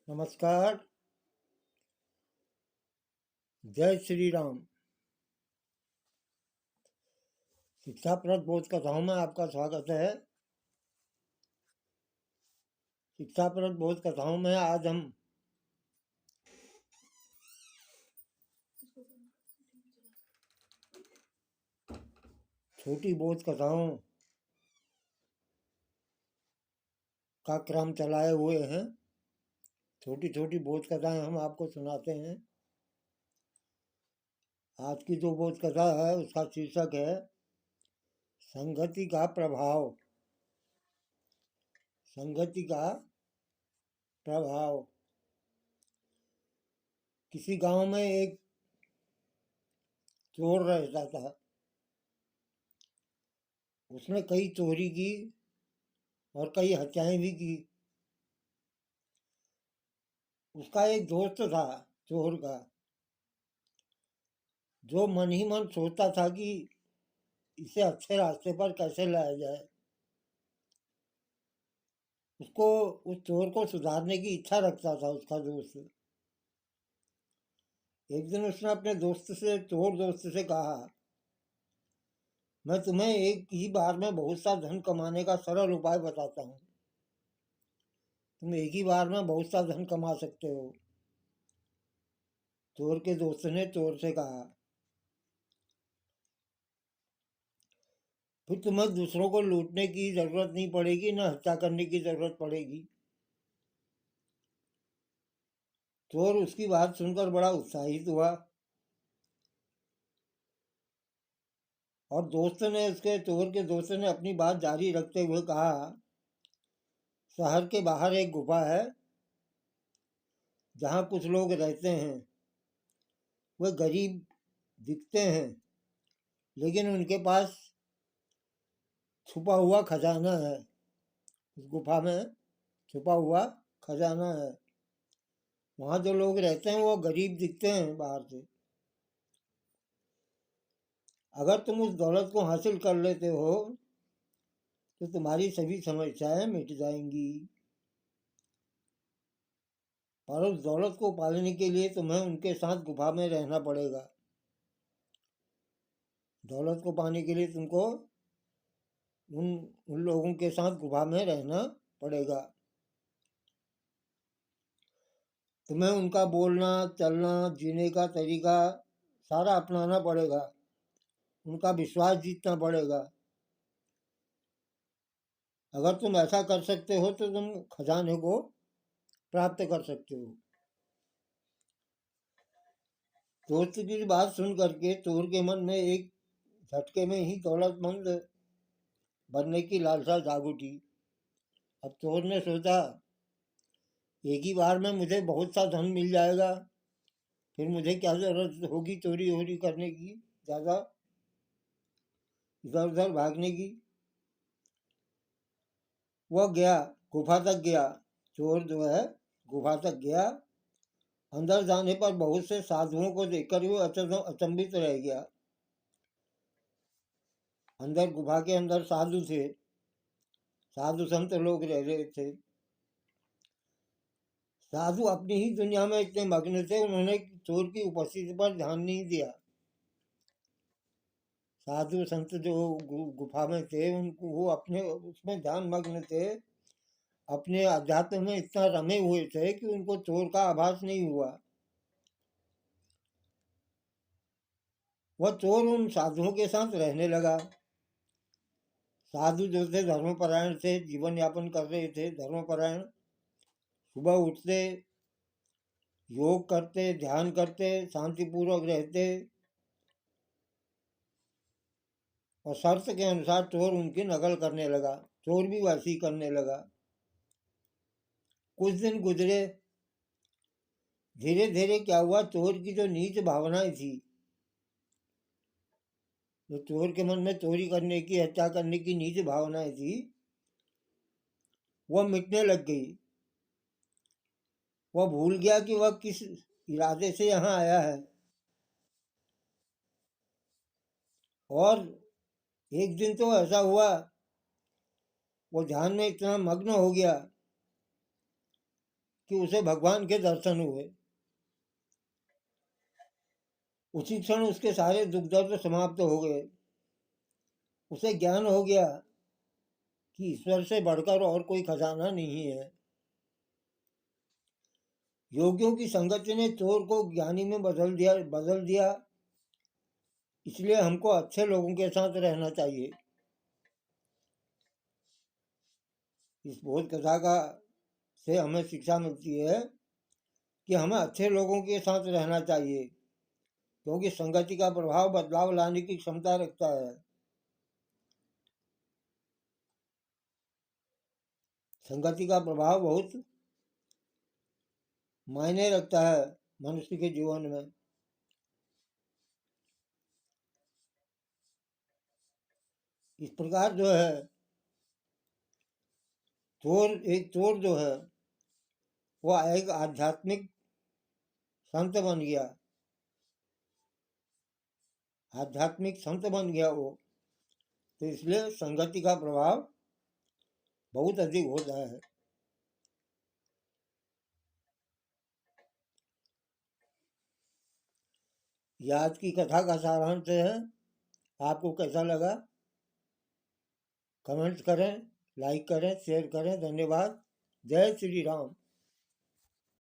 नमस्कार। जय श्री राम। शिक्षाप्रद बोध कथाओं में आपका स्वागत है। शिक्षाप्रद बोध कथाओं में आज हम छोटी बोध कथाओं का क्रम चलाए हुए हैं। छोटी छोटी बोध कथाएं हम आपको सुनाते हैं। आज की जो बोध कथा है उसका शीर्षक है संगति का प्रभाव। संगति का प्रभाव। किसी गांव में एक चोर रहता था। उसने कई चोरी की और कई हत्याएं भी की। उसका एक दोस्त था चोर का, जो मन ही मन सोचता था कि इसे अच्छे रास्ते पर कैसे लाया जाए। उसको उस चोर को सुधारने की इच्छा रखता था उसका दोस्त। एक दिन उसने अपने चोर दोस्त से कहा, मैं तुम्हें एक ही बार में बहुत सा धन कमाने का सरल उपाय बताता हूँ। तुम एक ही बार में बहुत सा धन कमा सकते हो। चोर के दोस्त ने चोर से कहा, फिर तुम्हें दूसरों को लूटने की जरूरत नहीं पड़ेगी, न हत्या करने की जरूरत पड़ेगी। चोर उसकी बात सुनकर बड़ा उत्साहित हुआ और चोर के दोस्त ने अपनी बात जारी रखते हुए कहा, शहर के बाहर एक गुफा है जहाँ कुछ लोग रहते हैं। वे गरीब दिखते हैं, लेकिन उनके पास छुपा हुआ खजाना है। उस गुफा में छुपा हुआ खजाना है। वहाँ जो लोग रहते हैं वो गरीब दिखते हैं बाहर से। अगर तुम उस दौलत को हासिल कर लेते हो तो तुम्हारी सभी समस्याएं मिट जाएंगी। पर उस दौलत को पालने के लिए तुम्हें उनके साथ गुफा में रहना पड़ेगा। दौलत को पाने के लिए तुमको उन उन लोगों के साथ गुफा में रहना पड़ेगा। तुम्हें उनका बोलना, चलना, जीने का तरीका सारा अपनाना पड़ेगा। उनका विश्वास जीतना पड़ेगा। अगर तुम ऐसा कर सकते हो तो तुम खजाने को प्राप्त कर सकते हो। दोस्त की बात सुन करके चोर के मन में एक झटके में ही दौलतमंद बनने की लालसा जाग उठी। अब चोर ने सोचा, एक ही बार में मुझे बहुत सा धन मिल जाएगा, फिर मुझे क्या जरूरत होगी चोरी वोरी करने की, ज्यादा इधर उधर भागने की। वह गया, गुफा तक गया। चोर जो है गुफा तक गया। अंदर जाने पर बहुत से साधुओं को देखकर वो अचंभित रह गया। अंदर गुफा के अंदर साधु थे। साधु संत लोग रह रहे थे। साधु अपनी ही दुनिया में इतने मग्न थे, उन्होंने चोर की उपस्थिति पर ध्यान नहीं दिया। साधु संत जो गुफा में थे उनको वो अपने उसमें ध्यान मग्न थे। अपने अध्यात्म में इतना रमे हुए थे कि उनको चोर का आभास नहीं हुआ। वह चोर उन साधुओं के साथ रहने लगा। साधु जो थे धर्मपरायण थे, जीवन यापन कर रहे थे धर्मपरायण। सुबह उठते, योग करते, ध्यान करते, शांतिपूर्वक रहते और शर्त के अनुसार चोर उनकी नकल करने लगा। चोर भी वैसे ही करने लगा। कुछ दिन गुजरे। धीरे धीरे क्या हुआ, चोर की जो नीच भावनाएं थी, जो चोर के मन में चोरी करने की, हत्या करने की नीच भावनाएं थी, वह मिटने लग गई। वह भूल गया कि वह किस इरादे से यहाँ आया है। और एक दिन तो ऐसा हुआ, वो ध्यान में इतना मग्न हो गया कि उसे भगवान के दर्शन हुए। उसी क्षण उसके सारे दुख दर्द समाप्त हो गए। उसे ज्ञान हो गया कि ईश्वर से बढ़कर और कोई खजाना नहीं है। योगियों की संगति ने चोर को ज्ञानी में बदल दिया। इसलिए हमको अच्छे लोगों के साथ रहना चाहिए। इस बोध कथा का से हमें शिक्षा मिलती है कि हमें अच्छे लोगों के साथ रहना चाहिए, क्योंकि संगति का प्रभाव बदलाव लाने की क्षमता रखता है। संगति का प्रभाव बहुत मायने रखता है मनुष्य के जीवन में। इस प्रकार जो है एक चोर जो है वह एक आध्यात्मिक संत बन गया। आध्यात्मिक संत बन गया वो। तो इसलिए संगति का प्रभाव बहुत अधिक होता है। यह आज की कथा का सारांश है। आपको कैसा लगा? कमेंट्स करें, लाइक करें, शेयर करें। धन्यवाद। जय श्री राम।